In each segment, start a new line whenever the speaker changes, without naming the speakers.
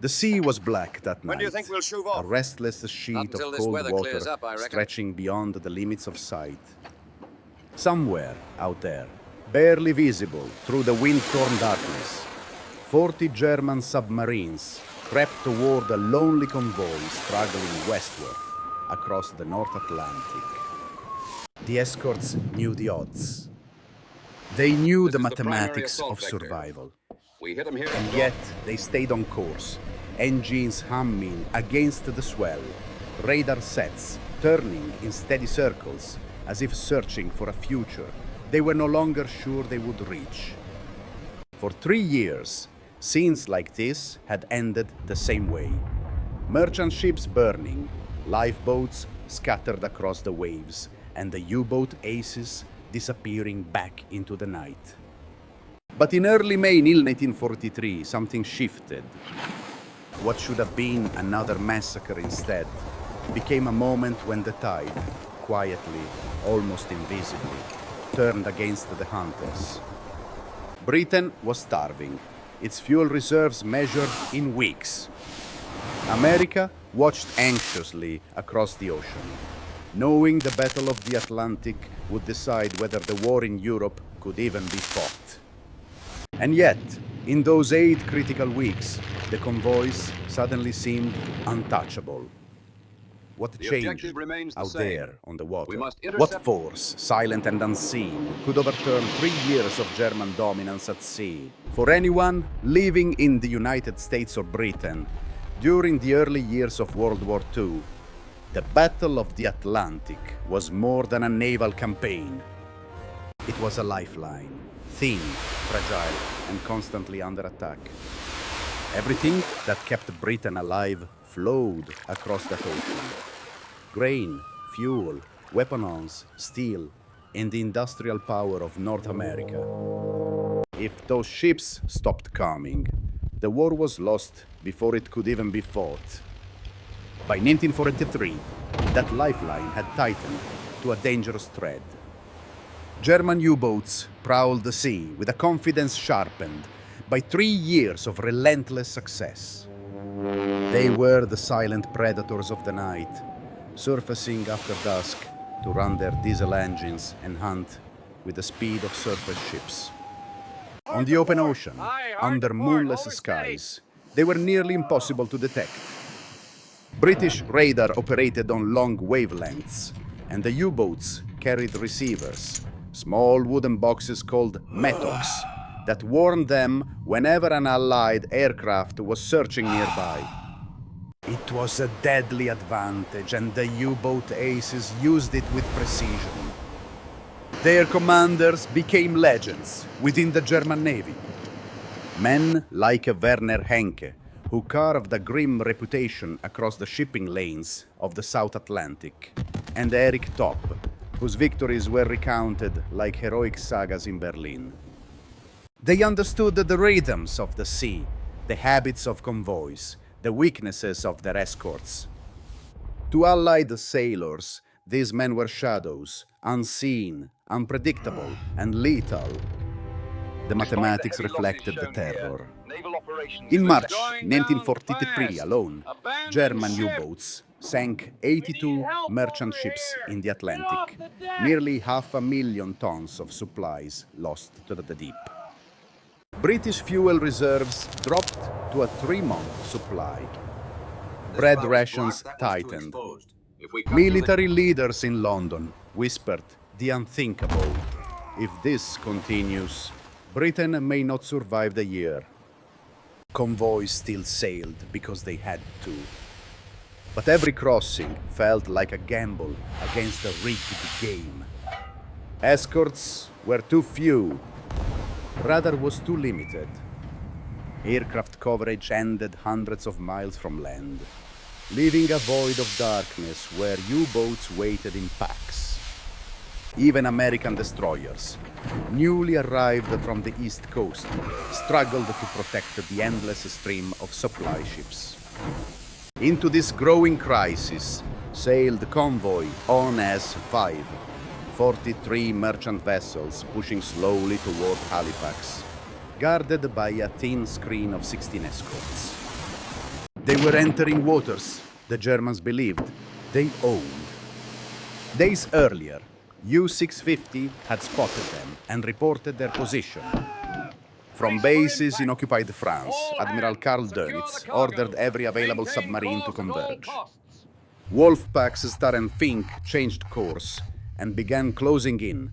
The sea was black that
When do you
night,
think we'll shove
a
off?
restless sheet of
until this
cold
weather
water
clears up, I reckon.
stretching beyond the limits of sight. Somewhere out there, barely visible through the wind-torn darkness, 40 German submarines crept toward a lonely convoy struggling westward across the North Atlantic. The escorts knew the odds. They knew the
This is the primary
mathematics
assault
of
vector.
survival.
We hit them here.
And yet they stayed on course, engines humming against the swell, radar sets turning in steady circles as if searching for a future they were no longer sure they would reach. For 3 years, scenes like this had ended the same way. Merchant ships burning, lifeboats scattered across the waves, and the U-boat aces disappearing back into the night. But in early May 1943, something shifted. What should have been another massacre instead became a moment when the tide, quietly, almost invisibly, turned against the hunters. Britain was starving, its fuel reserves measured in weeks. America watched anxiously across the ocean, knowing the Battle of the Atlantic would decide whether the war in Europe could even be fought. And yet, in those 8 critical weeks, the convoys suddenly seemed untouchable. What
The
changed
objective remains the
out
same.
there on the water?
We must
What
intercept-
force, silent and unseen, could overturn 3 years of German dominance at sea? For anyone living in the United States or Britain, during the early years of World War II, the Battle of the Atlantic was more than a naval campaign. It was a lifeline, thin, fragile, and constantly under attack. Everything that kept Britain alive flowed across that ocean. Grain, fuel, weapons, steel, and the industrial power of North America. If those ships stopped coming, the war was lost before it could even be fought. By 1943, that lifeline had tightened to a dangerous thread. German U-boats prowled the sea with a confidence sharpened by 3 years of relentless success. They were the silent predators of the night, surfacing after dusk to run their diesel engines and hunt with the speed of surface ships. On the open ocean, under moonless skies, they were nearly impossible to detect. British radar operated on long wavelengths, and the U-boats carried receivers, small wooden boxes called mettoks, that warned them whenever an Allied aircraft was searching nearby. It was a deadly advantage, and the U-boat aces used it with precision. Their commanders became legends within the German Navy. Men like Werner Henke, who carved a grim reputation across the shipping lanes of the South Atlantic, and Erich Topp, whose victories were recounted like heroic sagas in Berlin. They understood the rhythms of the sea, the habits of convoys, the weaknesses of their escorts. To Allied sailors, these men were shadows, unseen, unpredictable, and lethal. The mathematics reflected the terror. In March 1943 alone, German U-boats sank 82 merchant ships in the Atlantic, nearly 500,000 tons of supplies lost to the deep. British fuel reserves dropped to a 3-month supply. Bread rations tightened. Military leaders in London whispered the unthinkable. If this continues, Britain may not survive the year. Convoys still sailed because they had to. But every crossing felt like a gamble against a rigged game. Escorts were too few. Radar was too limited. Aircraft coverage ended hundreds of miles from land, leaving a void of darkness where U-boats waited in packs. Even American destroyers, newly arrived from the East Coast, struggled to protect the endless stream of supply ships. Into this growing crisis sailed Convoy ONS 5, 43 merchant vessels pushing slowly toward Halifax, guarded by a thin screen of 16 escorts. They were entering waters the Germans believed they owned. Days earlier, U-650 had spotted them and reported their position. From bases in occupied France, Admiral Karl Dönitz ordered every available submarine to converge. Wolfpack's Star and Fink changed course and began closing in,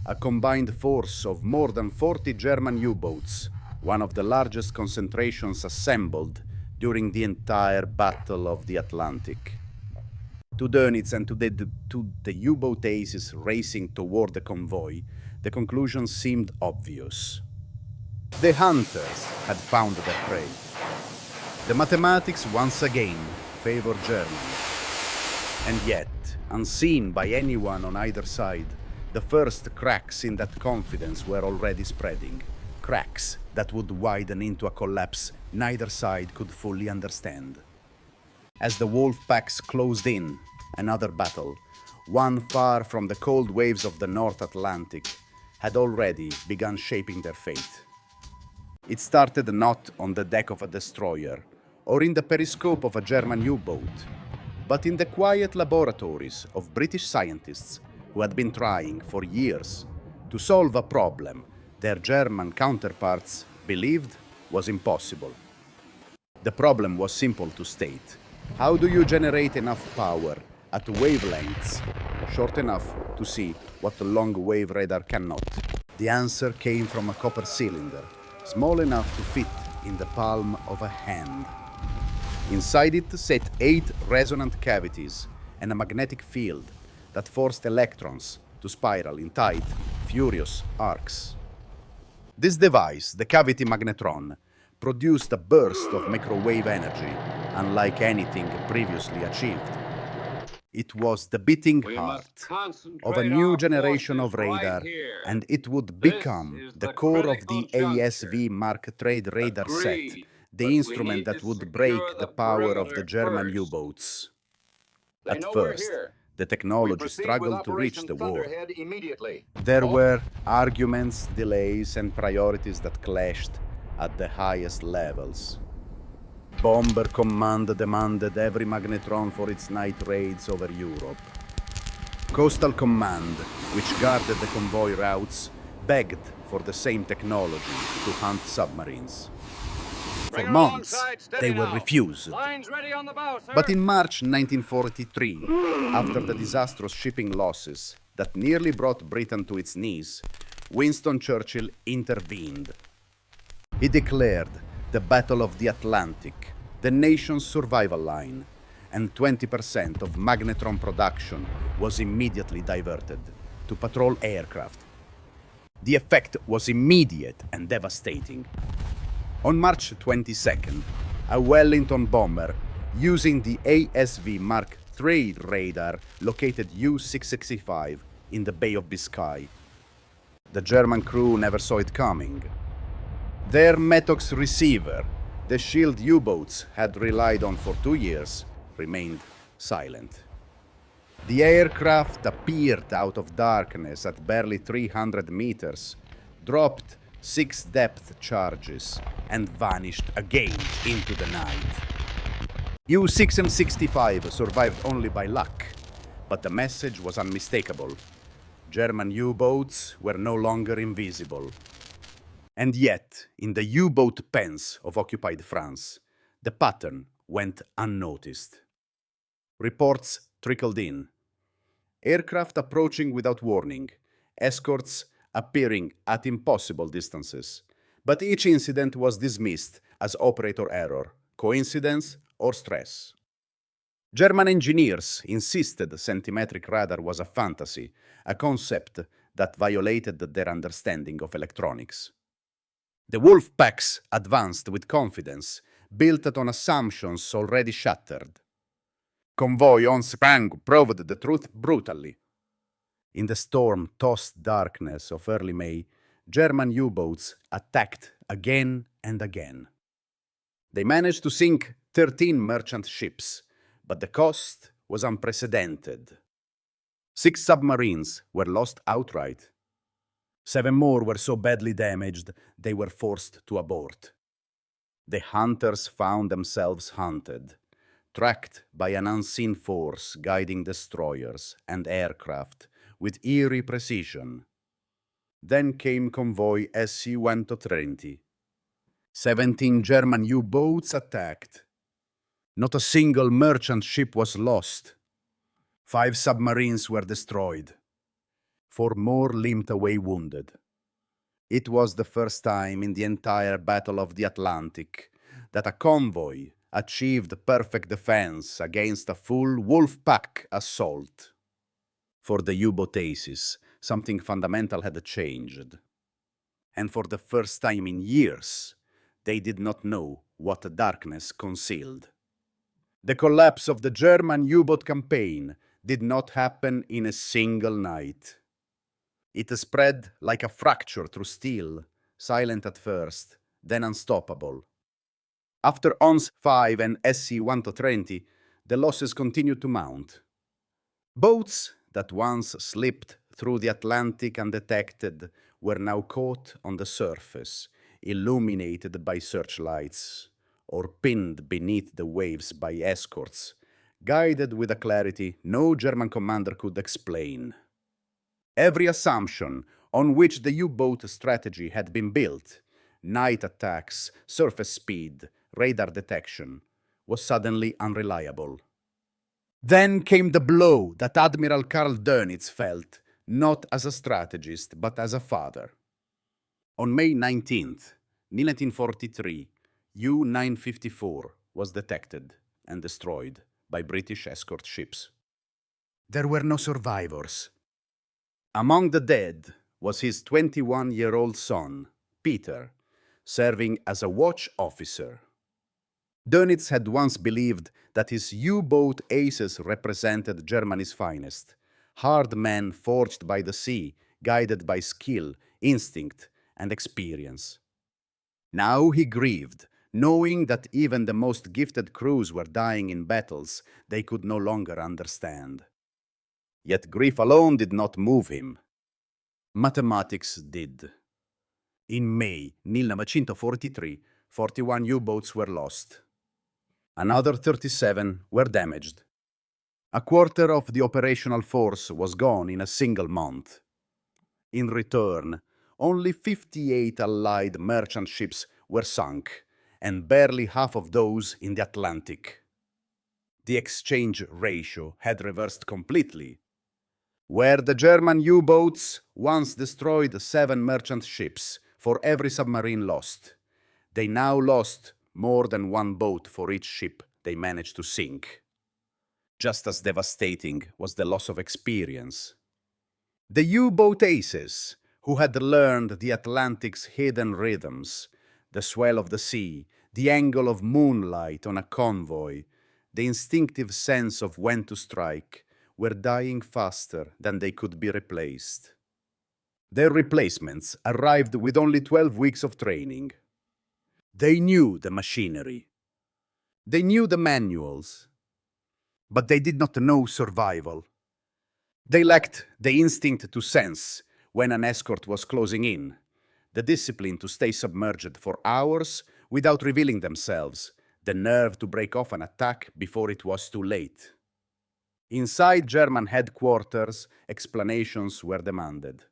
a combined force of more than 40 German U-boats, one of the largest concentrations assembled during the entire Battle of the Atlantic. To Dönitz and to the U-boat aces racing toward the convoy, the conclusion seemed obvious. The hunters had found their prey. The mathematics once again favored Germany. And yet, unseen by anyone on either side, the first cracks in that confidence were already spreading. Cracks that would widen into a collapse neither side could fully understand. As the wolfpacks closed in, another battle, one far from the cold waves of the North Atlantic, had already begun shaping their fate. It started not on the deck of a destroyer, or in the periscope of a German U-boat, but in the quiet laboratories of British scientists who had been trying for years to solve a problem their German counterparts believed was impossible. The problem was simple to state. How do you generate enough power at wavelengths short enough to see what the long-wave radar cannot? The answer came from a copper cylinder, small enough to fit in the palm of a hand. Inside it sat 8 resonant cavities and a magnetic field that forced electrons to spiral in tight, furious arcs. This device, the cavity magnetron, produced a burst of microwave energy, unlike anything previously achieved. It was the beating heart of a new generation of radar, and it would become the core of the ASV Mark III radar set, the instrument that would break the power of the German U-boats. At first, the technology struggled to reach the war. There were arguments, delays, and priorities that clashed at the highest levels. Bomber Command demanded every magnetron for its night raids over Europe. Coastal Command, which guarded the convoy routes, begged for the same technology to hunt submarines. For months, they were refused. But in March 1943, after the disastrous shipping losses that nearly brought Britain to its knees, Winston Churchill intervened. He declared the Battle of the Atlantic the nation's survival line, and 20% of magnetron production was immediately diverted to patrol aircraft. The effect was immediate and devastating. On March 22nd, a Wellington bomber using the ASV Mark III radar located U-665 in the Bay of Biscay. The German crew never saw it coming. Their Metox receiver, the shield U-boats had relied on for 2 years, remained silent. The aircraft appeared out of darkness at barely 300 meters, dropped 6 depth charges, and vanished again into the night. U-665 survived only by luck, but the message was unmistakable. German U-boats were no longer invisible. And yet, in the U-boat pens of occupied France, the pattern went unnoticed. Reports trickled in. Aircraft approaching without warning, escorts appearing at impossible distances. But each incident was dismissed as operator error, coincidence, or stress. German engineers insisted centimetric radar was a fantasy, a concept that violated their understanding of electronics. The wolfpacks advanced with confidence, built on assumptions already shattered. Convoy ONS proved the truth brutally. In the storm-tossed darkness of early May, German U-boats attacked again and again. They managed to sink 13 merchant ships, but the cost was unprecedented. 6 submarines were lost outright. 7 more were so badly damaged they were forced to abort. The hunters found themselves hunted, tracked by an unseen force guiding destroyers and aircraft with eerie precision. Then came Convoy SC-120. 17 German U-boats attacked. Not a single merchant ship was lost. 5 submarines were destroyed. 4 more limped away wounded. It was the first time in the entire Battle of the Atlantic that a convoy achieved perfect defense against a full wolfpack assault. For the U-boat aces, something fundamental had changed. And for the first time in years, they did not know what darkness concealed. The collapse of the German U-boat campaign did not happen in a single night. It spread like a fracture through steel, silent at first, then unstoppable. After ONS 5 and SC-120, the losses continued to mount. Boats that once slipped through the Atlantic undetected were now caught on the surface, illuminated by searchlights, or pinned beneath the waves by escorts, guided with a clarity no German commander could explain. Every assumption on which the U-boat strategy had been built, night attacks, surface speed, radar detection, was suddenly unreliable. Then came the blow that Admiral Karl Dönitz felt, not as a strategist, but as a father. On May 19th, 1943, U-954 was detected and destroyed by British escort ships. There were no survivors. Among the dead was his 21-year-old son, Peter, serving as a watch officer. Dönitz had once believed that his U-boat aces represented Germany's finest, hard men forged by the sea, guided by skill, instinct, and experience. Now he grieved, knowing that even the most gifted crews were dying in battles they could no longer understand. Yet grief alone did not move him. Mathematics did. In May 1943, 41 U-boats were lost. Another 37 were damaged. A quarter of the operational force was gone in a single month. In return, only 58 Allied merchant ships were sunk, and barely half of those in the Atlantic. The exchange ratio had reversed completely. Where the German U-boats once destroyed 7 merchant ships for every submarine lost, they now lost more than 1 boat for each ship they managed to sink. Just as devastating was the loss of experience. The U-boat aces, who had learned the Atlantic's hidden rhythms, the swell of the sea, the angle of moonlight on a convoy, the instinctive sense of when to strike, were dying faster than they could be replaced. Their replacements arrived with only 12 weeks of training. They knew the machinery. They knew the manuals. But they did not know survival. They lacked the instinct to sense when an escort was closing in, the discipline to stay submerged for hours without revealing themselves, the nerve to break off an attack before it was too late. Inside German headquarters, explanations were demanded.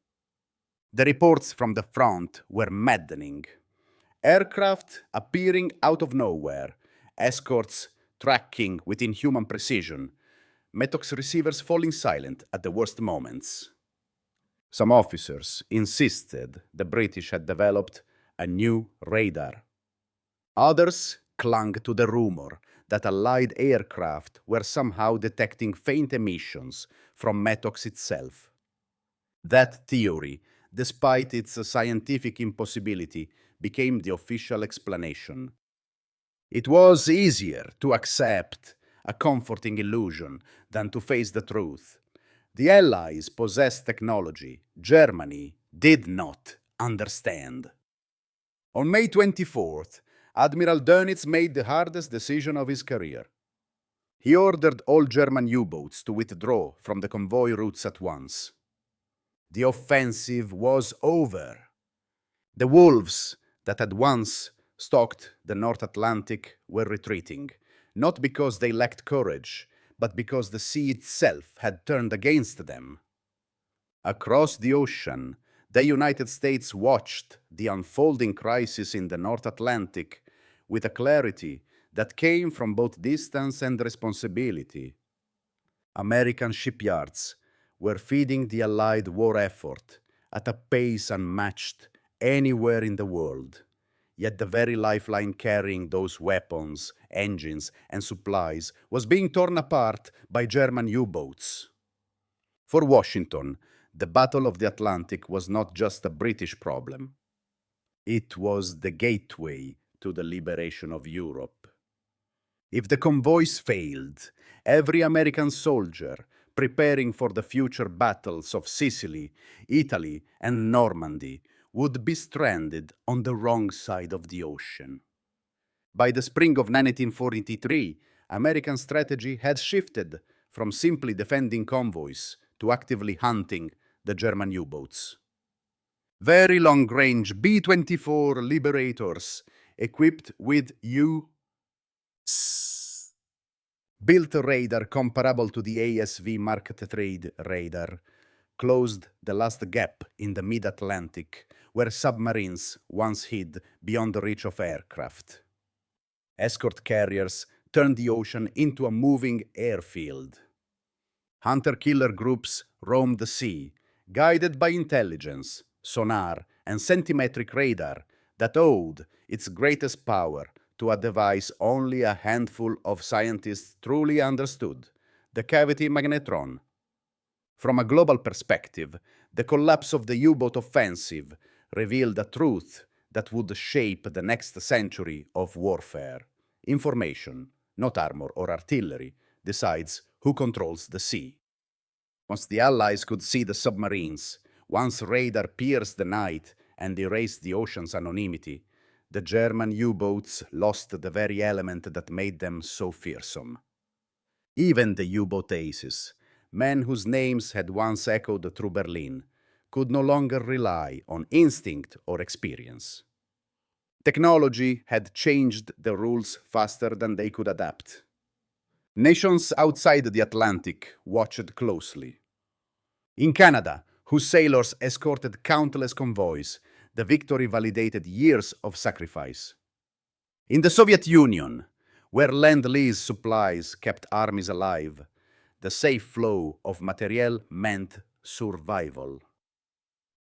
The reports from the front were maddening. Aircraft appearing out of nowhere, escorts tracking with inhuman precision, METOX receivers falling silent at the worst moments. Some officers insisted the British had developed a new radar. Others clung to the rumor that Allied aircraft were somehow detecting faint emissions from METOX itself. That theory, despite its scientific impossibility, became the official explanation. It was easier to accept a comforting illusion than to face the truth. The Allies possessed technology Germany did not understand. On May 24th, Admiral Dönitz made the hardest decision of his career. He ordered all German U-boats to withdraw from the convoy routes at once. The offensive was over. The wolves that had once stocked the North Atlantic were retreating, not because they lacked courage, but because the sea itself had turned against them. Across the ocean, the United States watched the unfolding crisis in the North Atlantic with a clarity that came from both distance and responsibility. American shipyards were feeding the Allied war effort at a pace unmatched anywhere in the world. Yet the very lifeline carrying those weapons, engines, and supplies was being torn apart by German U-boats. For Washington, the Battle of the Atlantic was not just a British problem. It was the gateway to the liberation of Europe. If the convoys failed, every American soldier preparing for the future battles of Sicily, Italy, and Normandy would be stranded on the wrong side of the ocean. By the spring of 1943, American strategy had shifted from simply defending convoys to actively hunting the German U-boats. Very long-range B-24 Liberators, equipped with built a radar comparable to the ASV Mark III radar, closed the last gap in the mid-Atlantic, where submarines once hid beyond the reach of aircraft. Escort carriers turned the ocean into a moving airfield. Hunter-killer groups roamed the sea, guided by intelligence, sonar, and centimetric radar that owed its greatest power to a device only a handful of scientists truly understood, the cavity magnetron. From a global perspective, the collapse of the U-boat offensive revealed a truth that would shape the next century of warfare. Information, not armor or artillery, decides who controls the sea. Once the Allies could see the submarines, once radar pierced the night and erased the ocean's anonymity, the German U-boats lost the very element that made them so fearsome. Even the U-boat aces, men whose names had once echoed through Berlin, could no longer rely on instinct or experience. Technology had changed the rules faster than they could adapt. Nations outside the Atlantic watched closely. In Canada, whose sailors escorted countless convoys, the victory validated years of sacrifice. In the Soviet Union, where Lend-Lease supplies kept armies alive, the safe flow of materiel meant survival.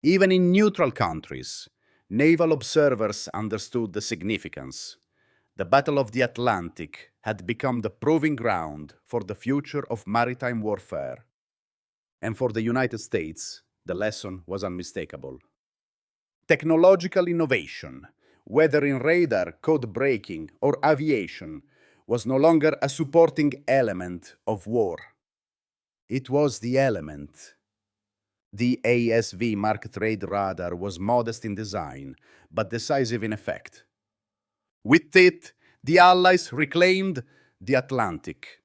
Even in neutral countries, naval observers understood the significance. The Battle of the Atlantic had become the proving ground for the future of maritime warfare. And for the United States, the lesson was unmistakable. Technological innovation, whether in radar, code breaking, or aviation, was no longer a supporting element of war. It was the element. The ASV Mark III radar was modest in design, but decisive in effect. With it, the Allies reclaimed the Atlantic.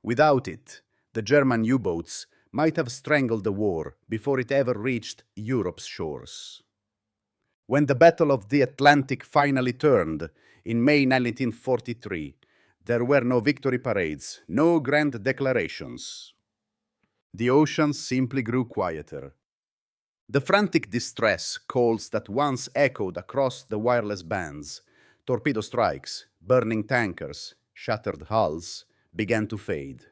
Without it, the German U-boats might have strangled the war before it ever reached Europe's shores. When the Battle of the Atlantic finally turned in May 1943, there were no victory parades, no grand declarations. The ocean simply grew quieter. The frantic distress calls that once echoed across the wireless bands, torpedo strikes, burning tankers, shattered hulls, began to fade.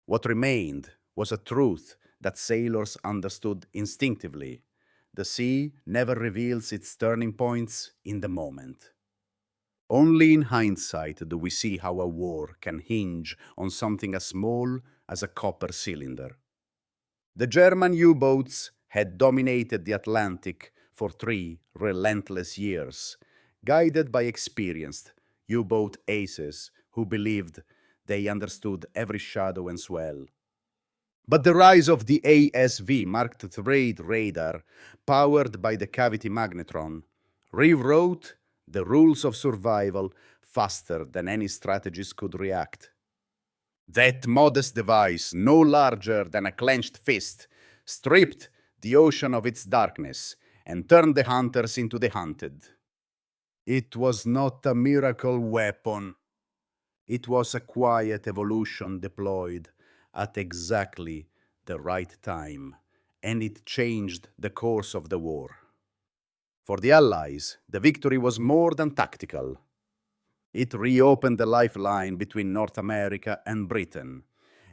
What remained was a truth that sailors understood instinctively. The sea never reveals its turning points in the moment. Only in hindsight do we see how a war can hinge on something as small as a copper cylinder. The German U-boats had dominated the Atlantic for 3 relentless years, guided by experienced U-boat aces who believed they understood every shadow and swell. But the rise of the ASV Mark III radar, powered by the cavity magnetron, rewrote the rules of survival faster than any strategist could react. That modest device, no larger than a clenched fist, stripped the ocean of its darkness and turned the hunters into the hunted. It was not a miracle weapon. It was a quiet evolution deployed at exactly the right time, and it changed the course of the war. For the Allies, the victory was more than tactical. It reopened the lifeline between North America and Britain,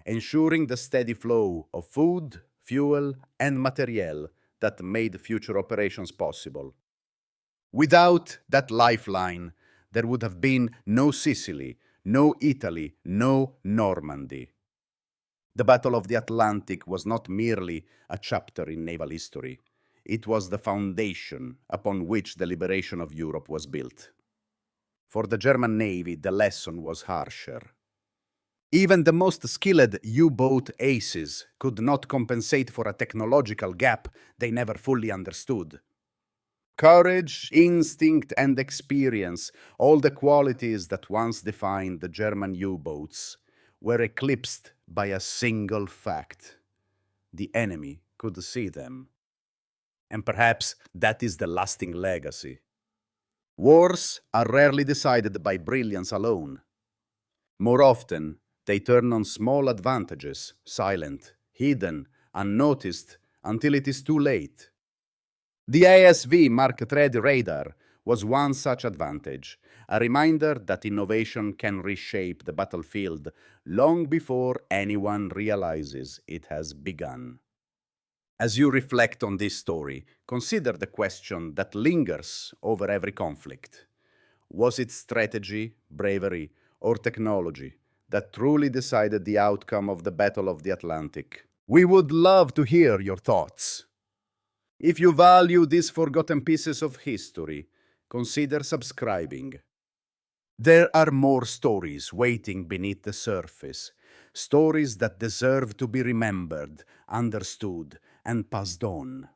ensuring the steady flow of food, fuel, and materiel that made future operations possible. Without that lifeline, there would have been no Sicily, no Italy, no Normandy. The Battle of the Atlantic was not merely a chapter in naval history. It was the foundation upon which the liberation of Europe was built. For the German Navy, the lesson was harsher. Even the most skilled U-boat aces could not compensate for a technological gap they never fully understood. Courage, instinct, and experience, all the qualities that once defined the German U-boats, were eclipsed by a single fact. The enemy could see them. And perhaps that is the lasting legacy. Wars are rarely decided by brilliance alone. More often, they turn on small advantages, silent, hidden, unnoticed, until it is too late. The ASV Mark III radar was one such advantage, a reminder that innovation can reshape the battlefield long before anyone realizes it has begun. As you reflect on this story, consider the question that lingers over every conflict. Was it strategy, bravery, or technology that truly decided the outcome of the Battle of the Atlantic? We would love to hear your thoughts. If you value these forgotten pieces of history, consider subscribing. There are more stories waiting beneath the surface, stories that deserve to be remembered, understood, and passed on.